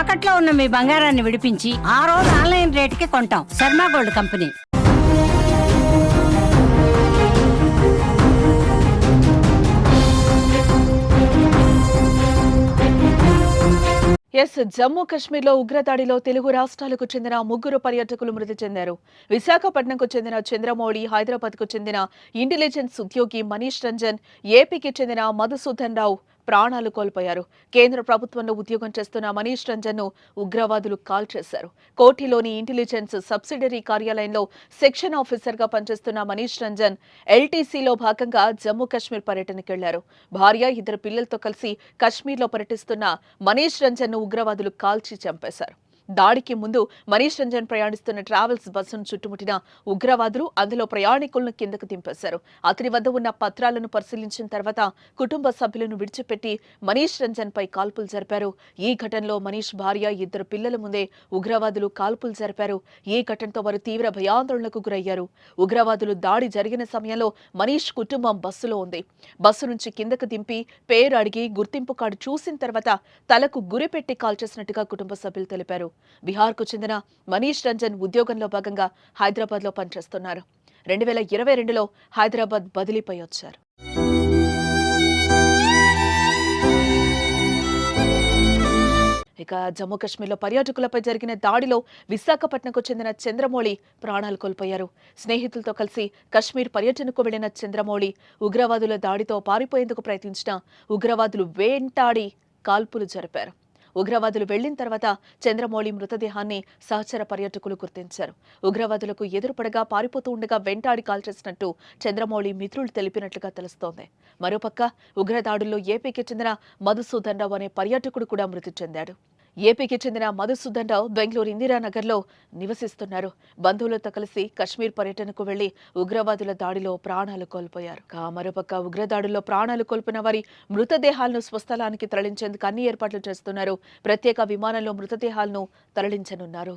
తాకట్లో ఉన్న మీ బంగారాన్ని విడిపించి ఆ రోజు ఆన్లైన్ రేటుకి కొంటాం. Sharma gold company. జమ్మూ కశ్మీర్లో ఉగ్రదాడిలో తెలుగు రాష్ట్రాలకు చెందిన 3 పర్యాటకులు మృతి చెందారు. విశాఖపట్నంకు చెందిన చంద్రమౌళి, హైదరాబాద్కు చెందిన ఇంటెలిజెన్స్ ఉద్యోగి మనీష్ రంజన్, ఏపీకి చెందిన మధుసూదన్ రావు ప్రాణాలు కోల్పోయారు. కేంద్ర ప్రభుత్వంలో ఉద్యోగం చేస్తున్న మనీష్ రంజన్ ను ఉగ్రవాదులు కాల్చేశారు. కోఠిలోని ఇంటెలిజెన్స్ సబ్సిడరీ కార్యాలయంలో సెక్షన్ ఆఫీసర్ గా పనిచేస్తున్న మనీష్ రంజన్ ఎల్టీసీలో భాగంగా జమ్మూ కశ్మీర్ పర్యటనకు వెళ్లారు. భార్య, 2 పిల్లలతో కలిసి కశ్మీర్లో పర్యటిస్తున్న మనీష్ రంజన్ ను ఉగ్రవాదులు కాల్చి చంపేశారు. దాడికి ముందు మనీష్ రంజన్ ప్రయాణిస్తున్న ట్రావెల్స్ బస్సును చుట్టుముట్టిన ఉగ్రవాదులు అందులో ప్రయాణికులను కిందకు దింపేశారు. అతని వద్ద ఉన్న పత్రాలను పరిశీలించిన తర్వాత కుటుంబ సభ్యులను విడిచిపెట్టి మనీష్ రంజన్ పై కాల్పులు జరిపారు. ఈ ఘటనలో మనీష్ భార్య, 2 పిల్లల ముందే ఉగ్రవాదులు కాల్పులు జరిపారు. ఈ ఘటనతో వారు తీవ్ర భయాందోళనకు గురయ్యారు. ఉగ్రవాదులు దాడి జరిగిన సమయంలో మనీష్ కుటుంబం బస్సులో ఉంది. బస్సు నుంచి కిందకు దింపి పేరు అడిగి గుర్తింపు కార్డు చూసిన తర్వాత తలకు గురిపెట్టి కాల్చేసినట్టుగా కుటుంబ సభ్యులు తెలిపారు. బీహార్కు చెందిన మనీష్ రంజన్ ఉద్యోగంలో భాగంగా హైదరాబాద్లో పనిచేస్తున్నారు. 2022లో హైదరాబాద్ బదిలీపై వచ్చారు. ఇక జమ్మూ కశ్మీర్లో పర్యాటకులపై జరిగిన దాడిలో విశాఖపట్నంకు చెందిన చంద్రమౌళి ప్రాణాలు కోల్పోయారు. స్నేహితులతో కలిసి కశ్మీర్ పర్యటనకు వెళ్లిన చంద్రమౌళి ఉగ్రవాదుల దాడితో పారిపోయేందుకు ప్రయత్నించిన ఉగ్రవాదులు వెంటాడి కాల్పులు జరిపారు. ఉగ్రవాదులు వెళ్లిన తర్వాత చంద్రమౌళి మృతదేహాన్ని సహచర పర్యాటకులు గుర్తించారు. ఉగ్రవాదులకు ఎదురుపడగా పారిపోతూ ఉండగా వెంటాడి కాల్చేసినట్టు చంద్రమౌళి మిత్రులు తెలిపినట్లుగా తెలుస్తోంది. మరోపక్క ఉగ్రదాడుల్లో ఏపీకి చెందిన మధుసూదన్ రావు అనే పర్యాటకుడు కూడా మృతి చెందాడు. ఏపీకి చెందిన మధుసూదన్ రావు బెంగళూరు ఇందిరానగర్లో నివసిస్తున్నారు. బంధువులతో కలిసి కశ్మీర్ పర్యటనకు వెళ్లి ఉగ్రవాదుల దాడిలో ప్రాణాలు కోల్పోయారు. మరోపక్క ఉగ్రదాడుల్లో ప్రాణాలు కోల్పోయిన వారి మృతదేహాలను స్వస్థలానికి తరలించేందుకు అన్ని ఏర్పాట్లు చేస్తున్నారు. ప్రత్యేక విమానంలో మృతదేహాలను తరలించనున్నారు.